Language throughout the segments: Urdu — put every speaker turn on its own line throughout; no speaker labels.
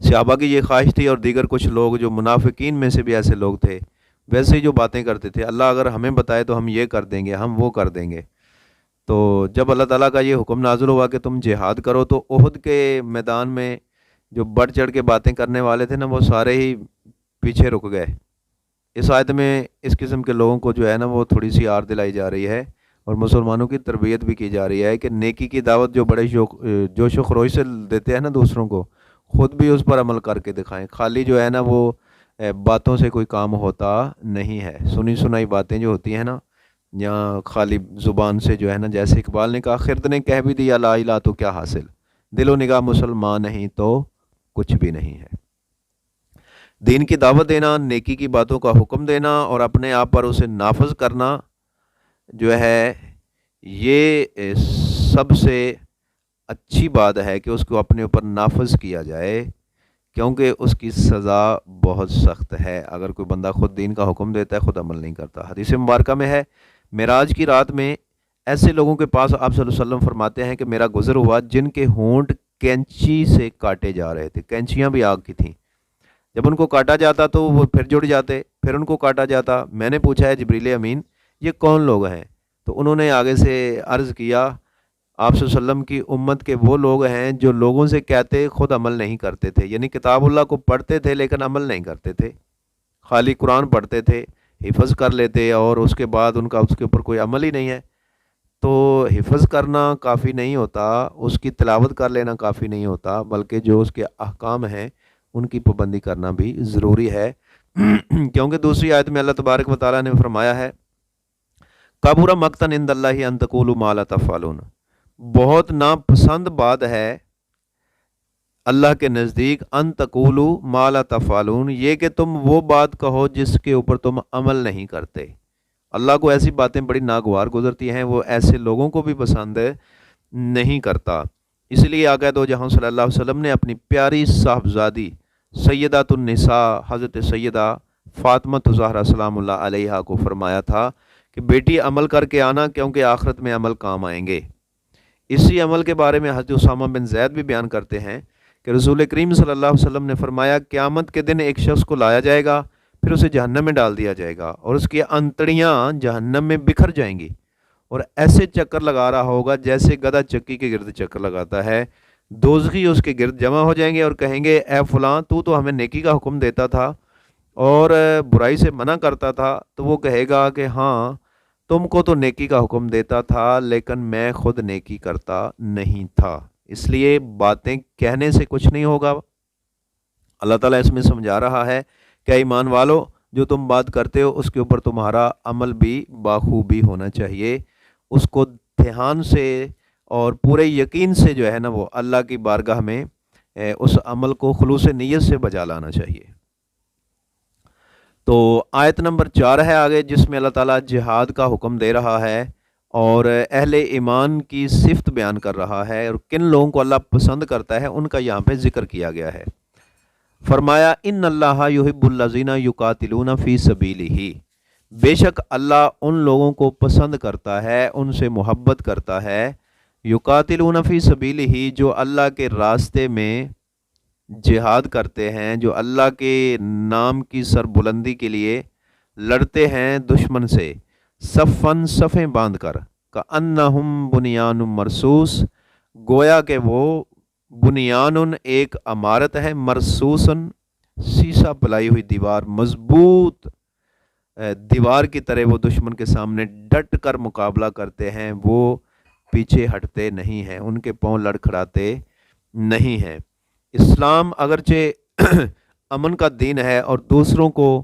صحابہ کی یہ خواہش تھی، اور دیگر کچھ لوگ جو منافقین میں سے بھی ایسے لوگ تھے، ویسے ہی جو باتیں کرتے تھے، اللہ اگر ہمیں بتائے تو ہم یہ کر دیں گے، ہم وہ کر دیں گے۔ تو جب اللہ تعالیٰ کا یہ حکم نازل ہوا کہ تم جہاد کرو، تو احد کے میدان میں جو بڑھ چڑھ کے باتیں کرنے والے تھے نا، وہ سارے ہی پیچھے رک گئے۔ اس آیت میں اس قسم کے لوگوں کو جو ہے نا وہ تھوڑی سی آر دلائی جا رہی ہے، اور مسلمانوں کی تربیت بھی کی جا رہی ہے کہ نیکی کی دعوت جو بڑے جوش و خروش سے دیتے ہیں نا دوسروں کو، خود بھی اس پر عمل کر کے دکھائیں۔ خالی جو ہے نا وہ باتوں سے کوئی کام ہوتا نہیں ہے، سنی سنائی باتیں جو ہوتی ہیں نا، یا خالی زبان سے جو ہے نا، جیسے اقبال نے کہا، خرد نے کہہ بھی دیا لا الہ تو کیا حاصل، دل و نگاہ مسلمان نہیں تو کچھ بھی نہیں ہے۔ دین کی دعوت دینا، نیکی کی باتوں کا حکم دینا، اور اپنے آپ پر اسے نافذ کرنا جو ہے، یہ سب سے اچھی بات ہے کہ اس کو اپنے اوپر نافذ کیا جائے، کیونکہ اس کی سزا بہت سخت ہے اگر کوئی بندہ خود دین کا حکم دیتا ہے، خود عمل نہیں کرتا۔ حدیث مبارکہ میں ہے، معراج کی رات میں ایسے لوگوں کے پاس آپ صلی اللہ علیہ وسلم فرماتے ہیں کہ میرا گزر ہوا جن کے ہونٹ کینچی سے کاٹے جا رہے تھے، کینچیاں بھی آگ کی تھیں، جب ان کو کاٹا جاتا تو وہ پھر جڑ جاتے، پھر ان کو کاٹا جاتا۔ میں نے پوچھا ہے جبریل امین یہ کون لوگ ہیں؟ تو انہوں نے آگے سے عرض کیا، آپ صلی اللہ علیہ وسلم کی امت کے وہ لوگ ہیں جو لوگوں سے کہتے خود عمل نہیں کرتے تھے، یعنی کتاب اللہ کو پڑھتے تھے لیکن عمل نہیں کرتے تھے، خالی قرآن پڑھتے تھے، حفظ کر لیتے، اور اس کے بعد ان کا اس کے اوپر کوئی عمل ہی نہیں ہے۔ تو حفظ کرنا کافی نہیں ہوتا، اس کی تلاوت کر لینا کافی نہیں ہوتا، بلکہ جو اس کے احکام ہیں ان کی پابندی کرنا بھی ضروری ہے، کیونکہ دوسری آیت میں اللہ تبارک و تعالیٰ نے فرمایا ہے، کبر مقتا عند اللہ ان تقولوا ما لا تفعلون، بہت ناپسند بات ہے اللہ کے نزدیک، ان تقولوا ما لا تفعلون، یہ کہ تم وہ بات کہو جس کے اوپر تم عمل نہیں کرتے۔ اللہ کو ایسی باتیں بڑی ناگوار گزرتی ہیں، وہ ایسے لوگوں کو بھی پسند نہیں کرتا۔ اس لیے آقا دو جہاں صلی اللہ علیہ وسلم نے اپنی پیاری صاحبزادی سیدات النساء حضرت سیدہ فاطمہ زہرا سلام اللہ علیہا کو فرمایا تھا کہ بیٹی عمل کر کے آنا، کیونکہ آخرت میں عمل کام آئیں گے۔ اسی عمل کے بارے میں حضرت اسامہ بن زید بھی بیان کرتے ہیں کہ رسول کریم صلی اللہ علیہ وسلم نے فرمایا، قیامت کے دن ایک شخص کو لایا جائے گا، پھر اسے جہنم میں ڈال دیا جائے گا، اور اس کی انتڑیاں جہنم میں بکھر جائیں گی، اور ایسے چکر لگا رہا ہوگا جیسے گدھا چکی کے گرد چکر لگاتا ہے۔ دوزخی اس کے گرد جمع ہو جائیں گے اور کہیں گے، اے فلاں تو ہمیں نیکی کا حکم دیتا تھا اور برائی سے منع کرتا تھا۔ تو وہ کہے گا کہ ہاں تم کو تو نیکی کا حکم دیتا تھا لیکن میں خود نیکی کرتا نہیں تھا، اس لیے باتیں کہنے سے کچھ نہیں ہوگا۔ اللہ تعالیٰ اس میں سمجھا رہا ہے کہ ایمان والو، جو تم بات کرتے ہو اس کے اوپر تمہارا عمل بھی باخوبی ہونا چاہیے، اس کو دھیان سے اور پورے یقین سے جو ہے نا وہ اللہ کی بارگاہ میں اس عمل کو خلوص نیت سے بجا لانا چاہیے۔ تو آیت نمبر 4 ہے آگے، جس میں اللہ تعالیٰ جہاد کا حکم دے رہا ہے اور اہل ایمان کی صفت بیان کر رہا ہے، اور کن لوگوں کو اللہ پسند کرتا ہے ان کا یہاں پہ ذکر کیا گیا ہے۔ فرمایا، ان اللہ یحب الذین یقاتلون فی سبیلہ، بے شک اللہ ان لوگوں کو پسند کرتا ہے، ان سے محبت کرتا ہے، یقاتلون فی سبیلہ، جو اللہ کے راستے میں جہاد کرتے ہیں، جو اللہ کے نام کی سربلندی کے لیے لڑتے ہیں دشمن سے، صفاً صفیں باندھ کر، کأنہم بنیان مرصوص، گویا کہ وہ بنیان ایک عمارت ہے، مرصوصاً سیسا پلائی ہوئی دیوار، مضبوط دیوار کی طرح وہ دشمن کے سامنے ڈٹ کر مقابلہ کرتے ہیں، وہ پیچھے ہٹتے نہیں ہیں، ان کے پاؤں لڑکھڑاتے نہیں ہیں۔ اسلام اگرچہ امن کا دین ہے اور دوسروں کو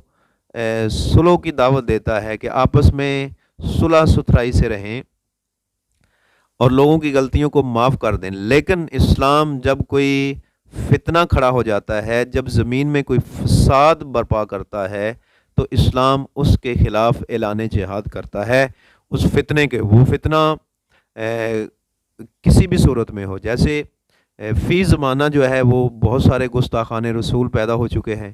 صلح کی دعوت دیتا ہے کہ آپس میں صلح ستھرائی سے رہیں اور لوگوں کی غلطیوں کو معاف کر دیں، لیکن اسلام جب کوئی فتنہ کھڑا ہو جاتا ہے، جب زمین میں کوئی فساد برپا کرتا ہے، تو اسلام اس کے خلاف اعلان جہاد کرتا ہے، اس فتنے کے، وہ فتنہ کسی بھی صورت میں ہو۔ جیسے فی زمانہ جو ہے وہ بہت سارے گستاخان رسول پیدا ہو چکے ہیں،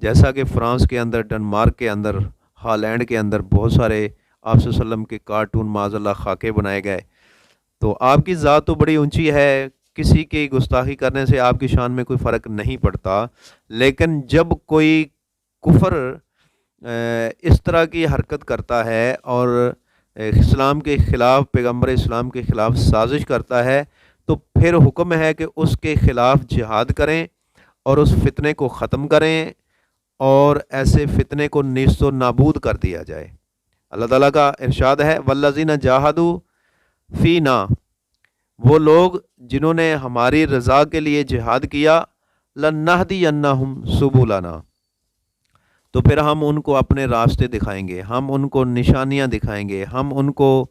جیسا کہ فرانس کے اندر، ڈنمارک کے اندر، ہالینڈ کے اندر بہت سارے آپ صلی اللہ علیہ وسلم کے کارٹون معاذ اللہ خاکے بنائے گئے۔ تو آپ کی ذات تو بڑی اونچی ہے، کسی کی گستاخی کرنے سے آپ کی شان میں کوئی فرق نہیں پڑتا، لیکن جب کوئی کفر اس طرح کی حرکت کرتا ہے اور اسلام کے خلاف، پیغمبر اسلام کے خلاف سازش کرتا ہے، تو پھر حکم ہے کہ اس کے خلاف جہاد کریں اور اس فتنے کو ختم کریں اور ایسے فتنے کو نیست و نابود کر دیا جائے۔ اللہ تعالیٰ کا ارشاد ہے والذین جاہدوا فینا، وہ لوگ جنہوں نے ہماری رضا کے لیے جہاد کیا، لنہدینہم سبلنا، تو پھر ہم ان کو اپنے راستے دکھائیں گے، ہم ان کو نشانیاں دکھائیں گے، ہم ان کو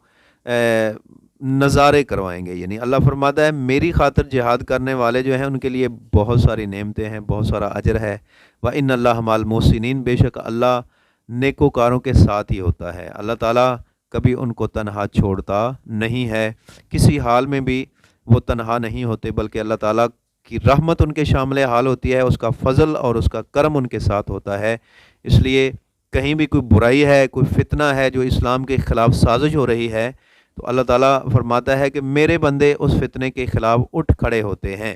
نظارے کروائیں گے۔ یعنی اللہ فرماتا ہے میری خاطر جہاد کرنے والے جو ہیں ان کے لیے بہت ساری نعمتیں ہیں، بہت سارا اجر ہے۔ وَإِنَّ اللَّهَ مَعَ الْمُحْسِنِينَ، بے شک اللہ نیکوکاروں کے ساتھ ہی ہوتا ہے۔ اللہ تعالیٰ کبھی ان کو تنہا چھوڑتا نہیں ہے، کسی حال میں بھی وہ تنہا نہیں ہوتے، بلکہ اللہ تعالیٰ کی رحمت ان کے شامل حال ہوتی ہے، اس کا فضل اور اس کا کرم ان کے ساتھ ہوتا ہے۔ اس لیے کہیں بھی کوئی برائی ہے، کوئی فتنہ ہے جو اسلام کے خلاف سازش ہو رہی ہے، تو اللہ تعالیٰ فرماتا ہے کہ میرے بندے اس فتنے کے خلاف اٹھ کھڑے ہوتے ہیں،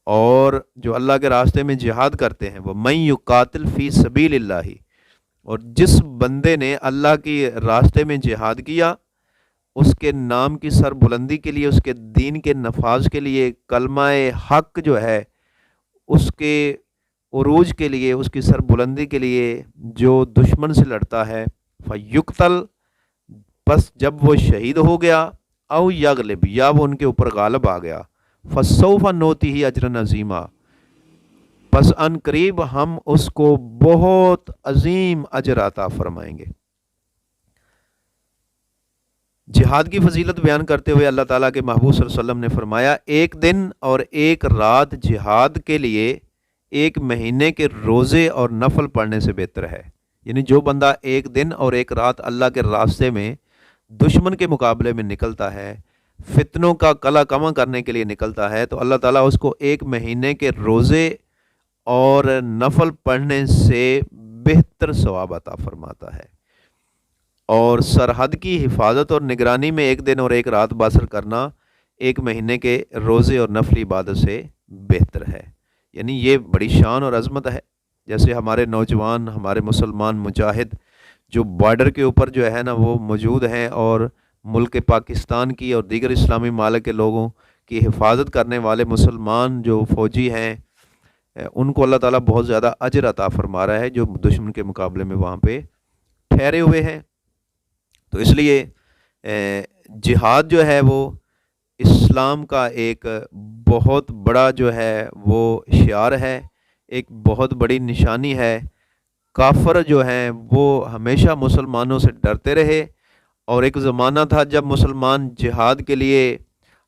اور جو اللہ کے راستے میں جہاد کرتے ہیں، وہ من یقاتل فی سبیل اللہ، اور جس بندے نے اللہ کی راستے میں جہاد کیا، اس کے نام کی سر بلندی کے لیے، اس کے دین کے نفاذ کے لیے، کلمہ حق جو ہے اس کے عروج کے لیے، اس کی سر بلندی کے لیے جو دشمن سے لڑتا ہے، فیقتل، پس جب وہ شہید ہو گیا، او یغلب، یا وہ ان کے اوپر غالب آ گیا، فسوف نوتیہ اجرا عظیما، پس ان قریب ہم اس کو بہت عظیم اجر عطا فرمائیں گے۔ جہاد کی فضیلت بیان کرتے ہوئے اللہ تعالیٰ کے محبوب صلی اللہ علیہ وسلم نے فرمایا ایک دن اور ایک رات جہاد کے لیے ایک مہینے کے روزے اور نفل پڑھنے سے بہتر ہے۔ یعنی جو بندہ ایک دن اور ایک رات اللہ کے راستے میں دشمن کے مقابلے میں نکلتا ہے، فتنوں کا قلع کما کرنے کے لیے نکلتا ہے، تو اللہ تعالیٰ اس کو ایک مہینے کے روزے اور نفل پڑھنے سے بہتر ثواب عطا فرماتا ہے۔ اور سرحد کی حفاظت اور نگرانی میں ایک دن اور ایک رات بسر کرنا ایک مہینے کے روزے اور نفلی عبادت سے بہتر ہے۔ یعنی یہ بڑی شان اور عظمت ہے۔ جیسے ہمارے نوجوان، ہمارے مسلمان مجاہد جو بارڈر کے اوپر جو ہے نا وہ موجود ہیں، اور ملک پاکستان کی اور دیگر اسلامی ممالک کے لوگوں کی حفاظت کرنے والے مسلمان جو فوجی ہیں، ان کو اللہ تعالیٰ بہت زیادہ اجر عطا فرما رہا ہے، جو دشمن کے مقابلے میں وہاں پہ ٹھہرے ہوئے ہیں۔ تو اس لیے جہاد جو ہے وہ اسلام کا ایک بہت بڑا جو ہے وہ شعار ہے، ایک بہت بڑی نشانی ہے۔ کافر جو ہیں وہ ہمیشہ مسلمانوں سے ڈرتے رہے، اور ایک زمانہ تھا جب مسلمان جہاد کے لیے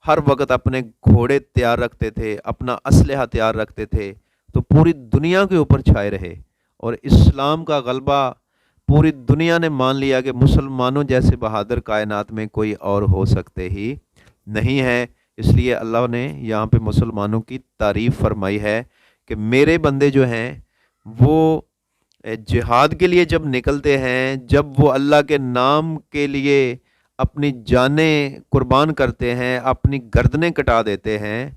ہر وقت اپنے گھوڑے تیار رکھتے تھے، اپنا اسلحہ تیار رکھتے تھے، تو پوری دنیا کے اوپر چھائے رہے، اور اسلام کا غلبہ پوری دنیا نے مان لیا کہ مسلمانوں جیسے بہادر کائنات میں کوئی اور ہو سکتے ہی نہیں ہے۔ اس لیے اللہ نے یہاں پہ مسلمانوں کی تعریف فرمائی ہے کہ میرے بندے جو ہیں وہ جہاد کے لیے جب نکلتے ہیں، جب وہ اللہ کے نام کے لیے اپنی جانیں قربان کرتے ہیں، اپنی گردنیں کٹا دیتے ہیں،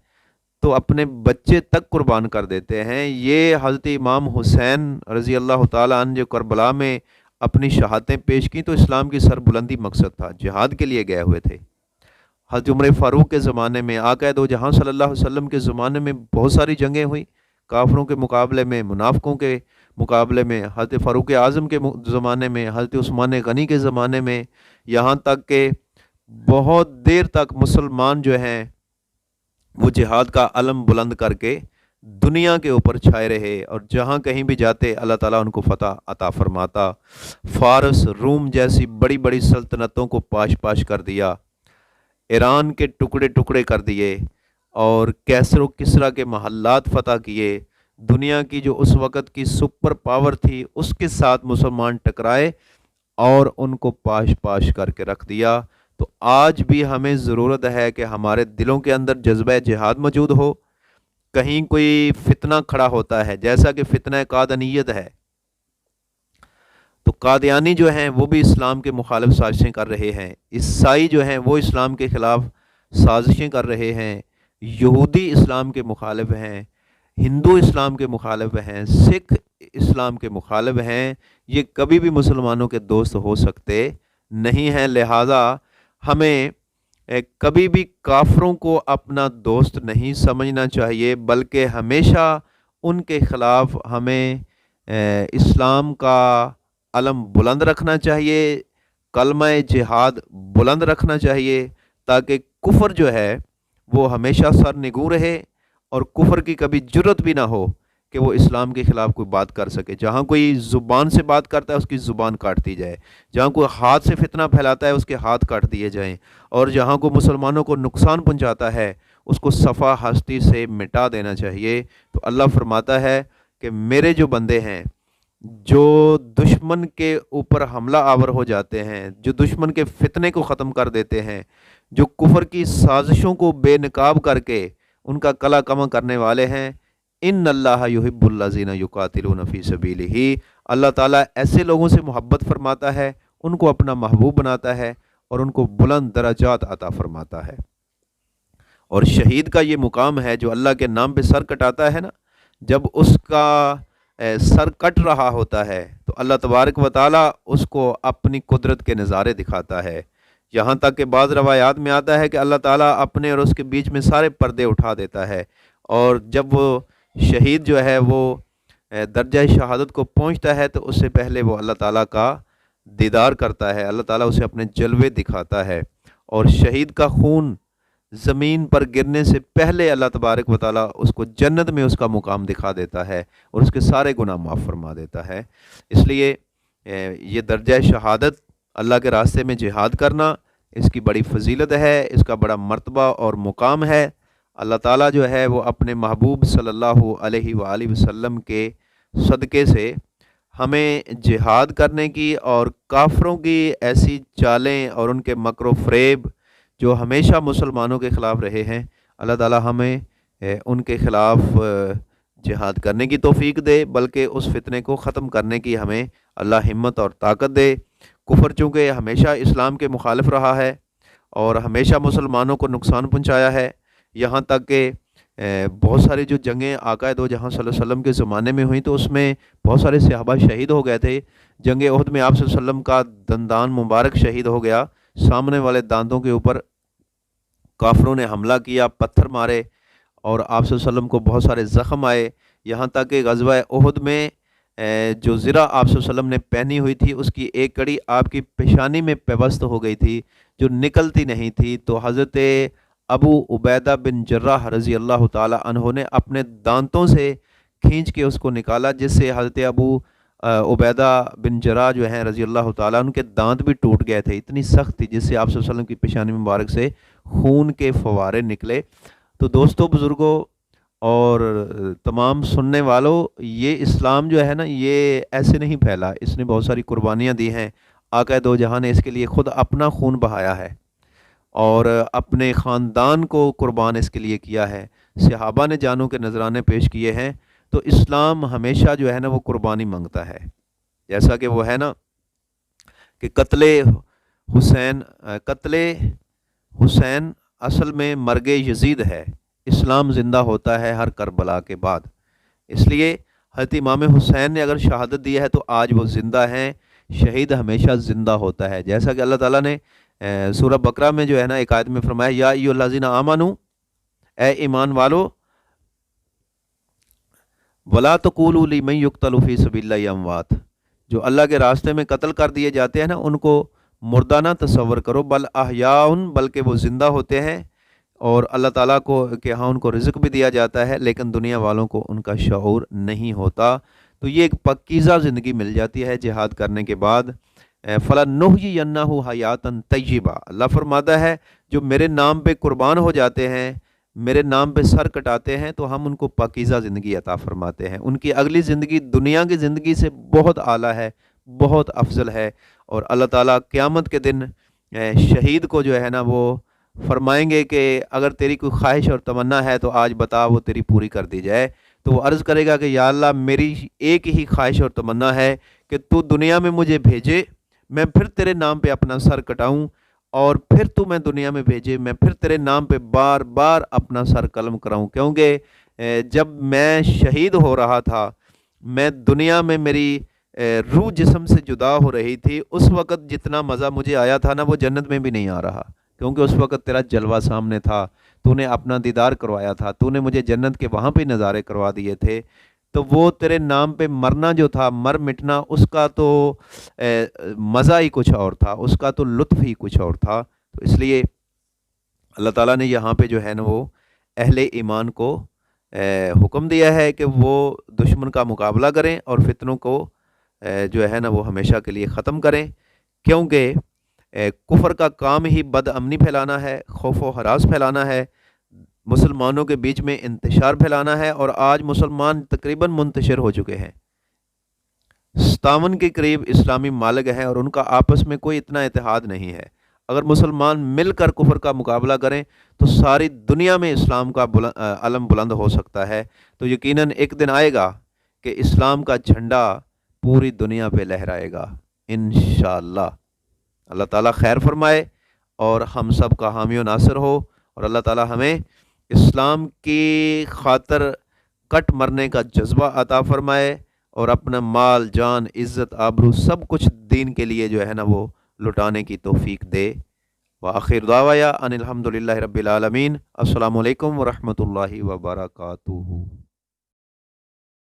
تو اپنے بچے تک قربان کر دیتے ہیں۔ یہ حضرت امام حسین رضی اللہ تعالیٰ عنہ جو کربلا میں اپنی شہادتیں پیش کی، تو اسلام کی سربلندی مقصد تھا، جہاد کے لیے گئے ہوئے تھے۔ حضرت عمر فاروق کے زمانے میں، آقا دو جہاں صلی اللہ علیہ وسلم کے زمانے میں بہت ساری جنگیں ہوئیں، کافروں کے مقابلے میں، منافقوں کے مقابلے میں، حضرت فاروق اعظم کے زمانے میں، حضرت عثمان غنی کے زمانے میں، یہاں تک کہ بہت دیر تک مسلمان جو ہیں وہ جہاد کا علم بلند کر کے دنیا کے اوپر چھائے رہے، اور جہاں کہیں بھی جاتے اللہ تعالیٰ ان کو فتح عطا فرماتا۔ فارس، روم جیسی بڑی بڑی سلطنتوں کو پاش پاش کر دیا، ایران کے ٹکڑے ٹکڑے کر دیے، اور کیسر و کسریٰ کے محلات فتح کیے۔ دنیا کی جو اس وقت کی سپر پاور تھی اس کے ساتھ مسلمان ٹکرائے اور ان کو پاش پاش کر کے رکھ دیا۔ تو آج بھی ہمیں ضرورت ہے کہ ہمارے دلوں کے اندر جذبہ جہاد موجود ہو۔ کہیں کوئی فتنہ کھڑا ہوتا ہے، جیسا کہ فتنہ قادیانیت ہے، تو قادیانی جو ہیں وہ بھی اسلام کے مخالف سازشیں کر رہے ہیں، عیسائی جو ہیں وہ اسلام کے خلاف سازشیں کر رہے ہیں، یہودی اسلام کے مخالف ہیں، ہندو اسلام کے مخالف ہیں، سکھ اسلام کے مخالف ہیں، یہ کبھی بھی مسلمانوں کے دوست ہو سکتے نہیں ہیں۔ لہٰذا ہمیں کبھی بھی کافروں کو اپنا دوست نہیں سمجھنا چاہیے، بلکہ ہمیشہ ان کے خلاف ہمیں اسلام کا علم بلند رکھنا چاہیے، کلمہ جہاد بلند رکھنا چاہیے، تاکہ کفر جو ہے وہ ہمیشہ سرنگوں رہے اور کفر کی کبھی جرت بھی نہ ہو کہ وہ اسلام کے خلاف کوئی بات کر سکے۔ جہاں کوئی زبان سے بات کرتا ہے اس کی زبان کاٹ دی جائے، جہاں کوئی ہاتھ سے فتنہ پھیلاتا ہے اس کے ہاتھ کاٹ دیے جائیں، اور جہاں کوئی مسلمانوں کو نقصان پہنچاتا ہے اس کو صفحہ ہستی سے مٹا دینا چاہیے۔ تو اللہ فرماتا ہے کہ میرے جو بندے ہیں جو دشمن کے اوپر حملہ آور ہو جاتے ہیں، جو دشمن کے فتنے کو ختم کر دیتے ہیں، جو کفر کی سازشوں کو بے نقاب کر کے ان کا کلا کما کرنے والے ہیں، ان اللہ یحب الذین یقاتلون فی سبیلہ، اللہ تعالیٰ ایسے لوگوں سے محبت فرماتا ہے، ان کو اپنا محبوب بناتا ہے اور ان کو بلند درجات عطا فرماتا ہے۔ اور شہید کا یہ مقام ہے جو اللہ کے نام پہ سر کٹاتا ہے نا، جب اس کا سر کٹ رہا ہوتا ہے تو اللہ تبارک و تعالیٰ اس کو اپنی قدرت کے نظارے دکھاتا ہے، یہاں تک کہ بعض روایات میں آتا ہے کہ اللہ تعالیٰ اپنے اور اس کے بیچ میں سارے پردے اٹھا دیتا ہے، اور جب وہ شہید جو ہے وہ درجہ شہادت کو پہنچتا ہے تو اس سے پہلے وہ اللہ تعالیٰ کا دیدار کرتا ہے، اللہ تعالیٰ اسے اپنے جلوے دکھاتا ہے، اور شہید کا خون زمین پر گرنے سے پہلے اللہ تبارک و تعالیٰ اس کو جنت میں اس کا مقام دکھا دیتا ہے اور اس کے سارے گناہ معاف فرما دیتا ہے۔ اس لیے یہ درجہ شہادت، اللہ کے راستے میں جہاد کرنا، اس کی بڑی فضیلت ہے، اس کا بڑا مرتبہ اور مقام ہے۔ اللہ تعالیٰ جو ہے وہ اپنے محبوب صلی اللہ علیہ وآلہ وسلم کے صدقے سے ہمیں جہاد کرنے کی اور کافروں کی ایسی چالیں اور ان کے مکر و فریب جو ہمیشہ مسلمانوں کے خلاف رہے ہیں، اللہ تعالیٰ ہمیں ان کے خلاف جہاد کرنے کی توفیق دے، بلکہ اس فتنے کو ختم کرنے کی ہمیں اللہ ہمت اور طاقت دے۔ کفر چونکہ ہمیشہ اسلام کے مخالف رہا ہے اور ہمیشہ مسلمانوں کو نقصان پہنچایا ہے، یہاں تک کہ بہت ساری جو جنگیں آقا دو جہاں صلی اللہ علیہ وسلم کے زمانے میں ہوئیں تو اس میں بہت سارے صحابہ شہید ہو گئے تھے۔ جنگ احد میں آپ صلی اللہ علیہ وسلم کا دندان مبارک شہید ہو گیا، سامنے والے دانتوں کے اوپر کافروں نے حملہ کیا، پتھر مارے اور آپ صلی اللہ علیہ وسلم کو بہت سارے زخم آئے، یہاں تک کہ غزوہ احد میں جو زرہ آپ صلی اللہ علیہ وسلم نے پہنی ہوئی تھی اس کی ایک کڑی آپ کی پیشانی میں پیوست ہو گئی تھی جو نکلتی نہیں تھی، تو حضرت ابو عبیدہ بن جراح رضی اللہ تعالی عنہ نے اپنے دانتوں سے کھینچ کے اس کو نکالا، جس سے حضرت ابو عبیدہ بن جراح جو ہیں رضی اللہ تعالیٰ، ان کے دانت بھی ٹوٹ گئے تھے، اتنی سخت تھی جس سے آپ صلی اللہ علیہ وسلم کی پیشانی مبارک سے خون کے فوارے نکلے۔ تو دوستو، بزرگوں اور تمام سننے والوں، یہ اسلام جو ہے نا یہ ایسے نہیں پھیلا، اس نے بہت ساری قربانیاں دی ہیں، آقا دو جہاں نے اس کے لیے خود اپنا خون بہایا ہے اور اپنے خاندان کو قربان اس کے لیے کیا ہے، صحابہ نے جانوں کے نذرانے پیش کیے ہیں۔ تو اسلام ہمیشہ جو ہے نا وہ قربانی مانگتا ہے، جیسا کہ وہ ہے نا کہ قتل حسین اصل میں مرگ یزید ہے، اسلام زندہ ہوتا ہے ہر کربلا کے بعد، اس لیے حضرت امام حسین نے اگر شہادت دی ہے تو آج وہ زندہ ہیں، شہید ہمیشہ زندہ ہوتا ہے، جیسا کہ اللہ تعالیٰ نے سورہ بقرہ میں جو ہے نا ایک آیت میں فرمایا، یا ایھا الذین آمنوا، اے ایمان والو، ولا تقولوا لمن یقتل فی سبیل اللہ اموات، جو اللہ کے راستے میں قتل کر دیے جاتے ہیں نا ان کو مردہ نہ تصور کرو، بل احیاء، بلکہ وہ زندہ ہوتے ہیں، اور اللہ تعالیٰ کو کہ ہاں ان کو رزق بھی دیا جاتا ہے، لیکن دنیا والوں کو ان کا شعور نہیں ہوتا۔ تو یہ ایک پاکیزہ زندگی مل جاتی ہے جہاد کرنے کے بعد۔ فَلَنُحْيِيَنَّهُ حَيَاةً طَيِّبَةً، اللہ فرماتا ہے جو میرے نام پہ قربان ہو جاتے ہیں، میرے نام پہ سر کٹاتے ہیں، تو ہم ان کو پاکیزہ زندگی عطا فرماتے ہیں، ان کی اگلی زندگی دنیا کی زندگی سے بہت اعلیٰ ہے، بہت افضل ہے، اور اللہ تعالیٰ قیامت کے دن شہید کو جو ہے نا وہ فرمائیں گے کہ اگر تیری کوئی خواہش اور تمنا ہے تو آج بتا، وہ تیری پوری کر دی جائے۔ تو وہ عرض کرے گا کہ یا اللہ، میری ایک ہی خواہش اور تمنا ہے کہ تو دنیا میں مجھے بھیجے، میں پھر تیرے نام پہ اپنا سر کٹاؤں اور پھر تو میں دنیا میں بھیجے، میں پھر تیرے نام پہ بار بار اپنا سر قلم کراؤں، کیونکہ جب میں شہید ہو رہا تھا، میں دنیا میں میری روح جسم سے جدا ہو رہی تھی، اس وقت جتنا مزہ مجھے آیا تھا نا وہ جنت میں بھی نہیں آ رہا، کیونکہ اس وقت تیرا جلوہ سامنے تھا، تو نے اپنا دیدار کروایا تھا، تو نے مجھے جنت کے وہاں پہ نظارے کروا دیے تھے، تو وہ تیرے نام پہ مرنا جو تھا، مر مٹنا، اس کا تو مزہ ہی کچھ اور تھا، اس کا تو لطف ہی کچھ اور تھا۔ تو اس لیے اللہ تعالیٰ نے یہاں پہ جو ہے نا وہ اہل ایمان کو حکم دیا ہے کہ وہ دشمن کا مقابلہ کریں اور فتنوں کو جو ہے نا وہ ہمیشہ کے لیے ختم کریں، کیونکہ کفر کا کام ہی بد امنی پھیلانا ہے، خوف و ہراس پھیلانا ہے، مسلمانوں کے بیچ میں انتشار پھیلانا ہے، اور آج مسلمان تقریباً منتشر ہو چکے ہیں۔ 57 کے قریب اسلامی ممالک ہیں اور ان کا آپس میں کوئی اتنا اتحاد نہیں ہے۔ اگر مسلمان مل کر کفر کا مقابلہ کریں تو ساری دنیا میں اسلام کا علم بلند ہو سکتا ہے۔ تو یقیناً ایک دن آئے گا کہ اسلام کا جھنڈا پوری دنیا پہ لہرائے گا انشاءاللہ۔ اللہ تعالیٰ خیر فرمائے اور ہم سب کا حامی و ناصر ہو، اور اللہ تعالیٰ ہمیں اسلام کی خاطر کٹ مرنے کا جذبہ عطا فرمائے، اور اپنا مال، جان، عزت، آبرو سب کچھ دین کے لیے جو ہے نا وہ لٹانے کی توفیق دے۔ وآخر دعوایا ان الحمدللہ رب العالمین۔ السلام علیکم ورحمۃ اللہ وبرکاتہ۔